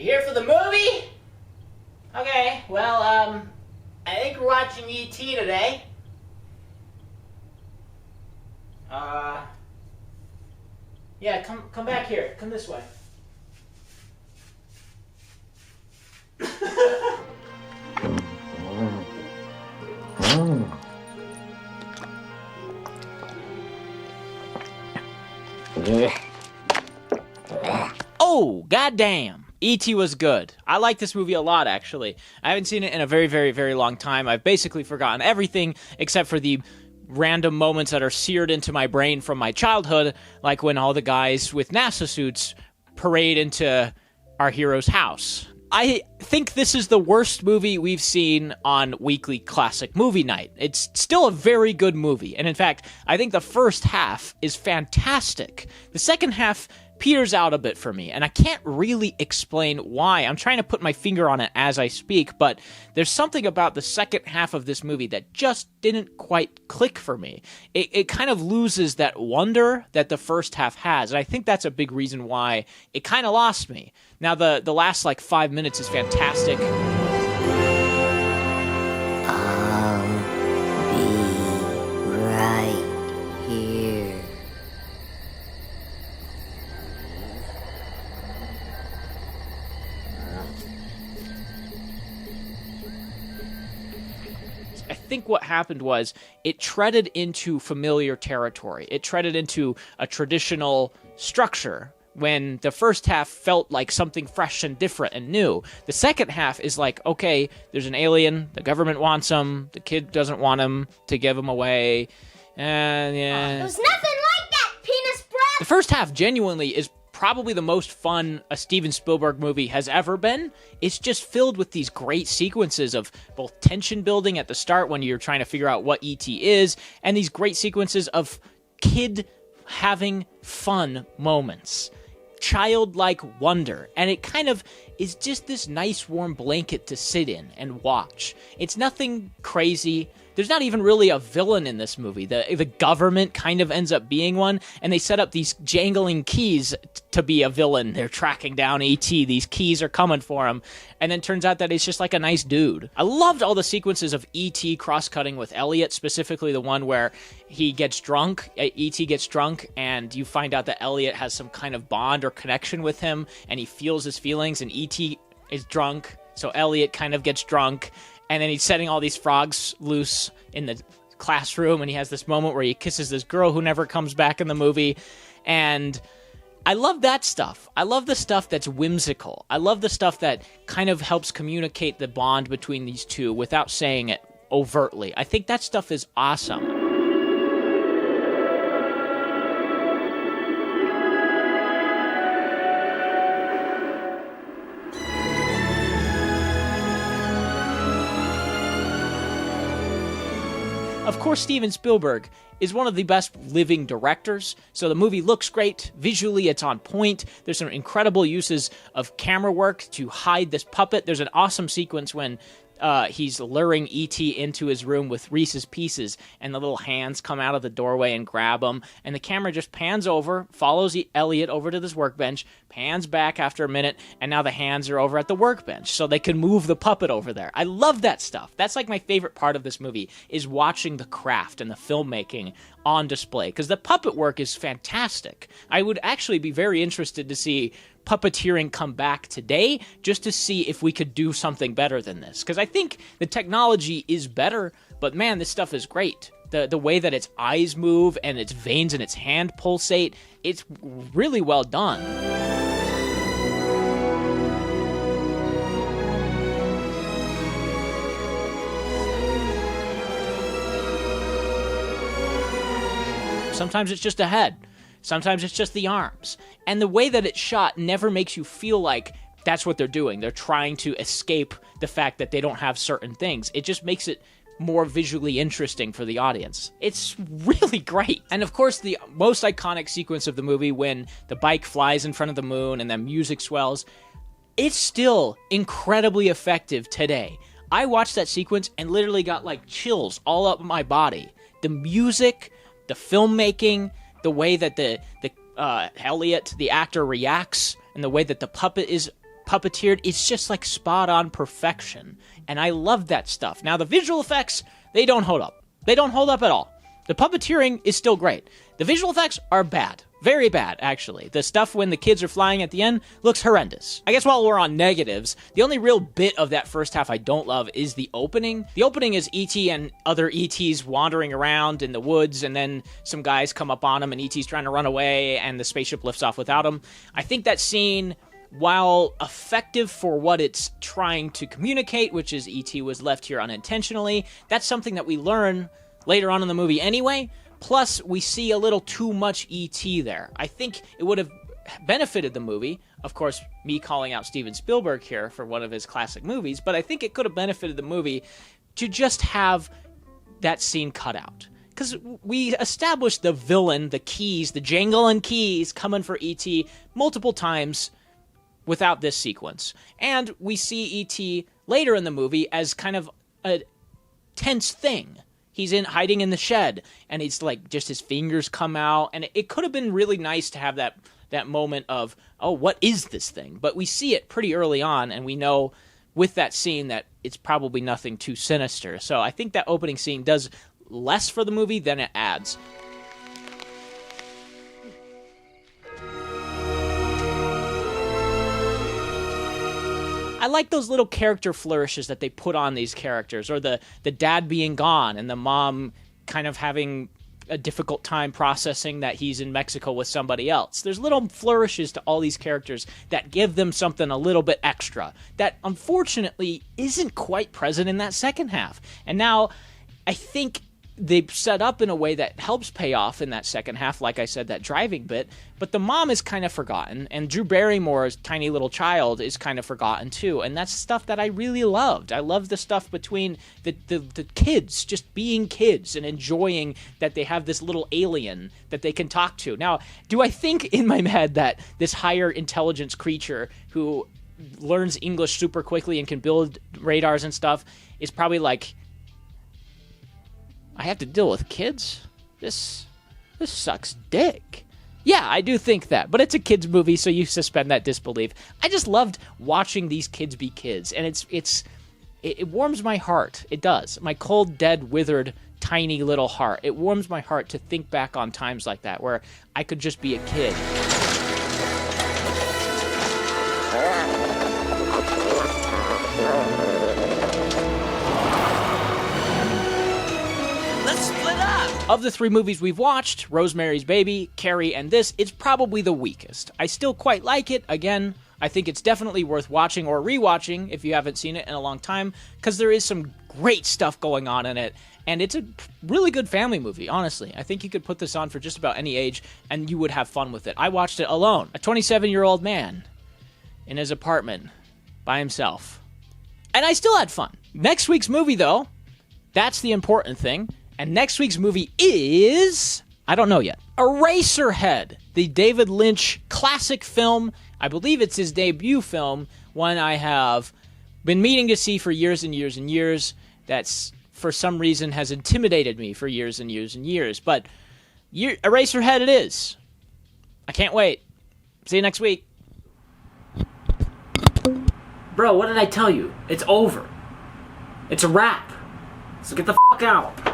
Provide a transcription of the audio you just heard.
You here for the movie? Okay, well, I think we're watching E.T. today. Yeah, come back here. Come this way. Oh, goddamn. E.T. was good. I like this movie a lot, actually. I haven't seen it in a very, very, very long time. I've basically forgotten everything except for the random moments that are seared into my brain from my childhood, like when all the guys with NASA suits parade into our hero's house. I think this is the worst movie we've seen on Weekly Classic Movie Night. It's still a very good movie, and in fact, I think the first half is fantastic. The second half peters out a bit for me, and I can't really explain why. I'm trying to put my finger on it as I speak, but there's something about the second half of this movie that just didn't quite click for me. It kind of loses that wonder that the first half has, and I think that's a big reason why it kind of lost me. Now, the last, 5 minutes is fantastic. I'll be right here. I think what happened was it treaded into familiar territory. It treaded into a traditional structure when the first half felt like something fresh and different and new. The second half is like, okay, there's an alien, the government wants him, the kid doesn't want him to give him away, and yeah. There's nothing like that, penis breath! The first half genuinely is probably the most fun a Steven Spielberg movie has ever been. It's just filled with these great sequences of both tension building at the start when you're trying to figure out what E.T. is, and these great sequences of kid having fun moments. Childlike wonder, and it kind of is just this nice warm blanket to sit in and watch. It's nothing crazy. There's not even really a villain in this movie. The government kind of ends up being one, and they set up these jangling keys to be a villain. They're tracking down E.T. These keys are coming for him, and then turns out that he's just like a nice dude. I loved all the sequences of E.T. cross-cutting with Elliot, specifically the one where he gets drunk, E.T. gets drunk, and you find out that Elliot has some kind of bond or connection with him, and he feels his feelings, and E.T. is drunk, so Elliot kind of gets drunk, and then he's setting all these frogs loose in the classroom, and he has this moment where he kisses this girl who never comes back in the movie, and I love that stuff. I love the stuff that's whimsical. I love the stuff that kind of helps communicate the bond between these two without saying it overtly. I think that stuff is awesome. Of course, Steven Spielberg is one of the best living directors, so the movie looks great. Visually, it's on point. There's some incredible uses of camera work to hide this puppet. There's an awesome sequence when he's luring E.T. into his room with Reese's Pieces, and the little hands come out of the doorway and grab him, and the camera just pans over, follows Elliot over to this workbench, pans back after a minute, and now the hands are over at the workbench, so they can move the puppet over there. I love that stuff. That's like my favorite part of this movie, is watching the craft and the filmmaking on display, because the puppet work is fantastic. I would actually be very interested to see puppeteering come back today, just to see if we could do something better than this. Because I think the technology is better, but man, this stuff is great. The way that its eyes move and its veins in its hand pulsate, it's really well done. Sometimes it's just a head. Sometimes it's just the arms. And the way that it's shot never makes you feel like that's what they're doing. They're trying to escape the fact that they don't have certain things. It just makes it more visually interesting for the audience. It's really great. And of course, the most iconic sequence of the movie, when the bike flies in front of the moon and the music swells, it's still incredibly effective today. I watched that sequence and literally got chills all up my body. The music, the filmmaking, the way that the Elliot, the actor, reacts, and the way that the puppet is puppeteered. It's just like spot on perfection. And I love that stuff. Now, the visual effects, they don't hold up. They don't hold up at all. The puppeteering is still great. The visual effects are bad. Very bad, actually. The stuff when the kids are flying at the end looks horrendous. I guess while we're on negatives, the only real bit of that first half I don't love is the opening. The opening is E.T. and other E.T.s wandering around in the woods, and then some guys come up on him, and E.T.'s trying to run away, and the spaceship lifts off without him. I think that scene, while effective for what it's trying to communicate, which is E.T. was left here unintentionally, that's something that we learn later on in the movie anyway. Plus, we see a little too much E.T. there. I think it would have benefited the movie. Of course, me calling out Steven Spielberg here for one of his classic movies, but I think it could have benefited the movie to just have that scene cut out. Because we established the villain, the keys, the jangle and keys coming for E.T. multiple times without this sequence. And we see E.T. later in the movie as kind of a tense thing. He's hiding in the shed, and it's like just his fingers come out, and it could have been really nice to have that moment of, oh, what is this thing? But we see it pretty early on, and we know with that scene that it's probably nothing too sinister. So I think that opening scene does less for the movie than it adds. I like those little character flourishes that they put on these characters, or the dad being gone and the mom kind of having a difficult time processing that he's in Mexico with somebody else. There's little flourishes to all these characters that give them something a little bit extra that unfortunately isn't quite present in that second half. And now I think they set up in a way that helps pay off in that second half, like I said, that driving bit, but the mom is kind of forgotten, and Drew Barrymore's tiny little child is kind of forgotten too, and that's stuff that I really loved. I love the stuff between the kids just being kids and enjoying that they have this little alien that they can talk to. Now, do I think in my head that this higher intelligence creature who learns English super quickly and can build radars and stuff is probably like, I have to deal with kids? This sucks dick. Yeah, I do think that, but it's a kids movie, so you suspend that disbelief. I just loved watching these kids be kids, and it warms my heart. It does. My cold, dead, withered, tiny little heart. It warms my heart to think back on times like that where I could just be a kid. Of the three movies we've watched, Rosemary's Baby, Carrie, and this, it's probably the weakest. I still quite like it. Again, I think it's definitely worth watching or rewatching if you haven't seen it in a long time, because there is some great stuff going on in it, and it's a really good family movie, honestly. I think you could put this on for just about any age, and you would have fun with it. I watched it alone, a 27-year-old man in his apartment by himself, and I still had fun. Next week's movie, though, that's the important thing. And next week's movie is, I don't know yet, Eraserhead, the David Lynch classic film. I believe it's his debut film, one I have been meaning to see for years and years and years. That's, for some reason, has intimidated me for years and years and years. But Eraserhead it is. I can't wait. See you next week. Bro, what did I tell you? It's over. It's a wrap. So get the fuck out.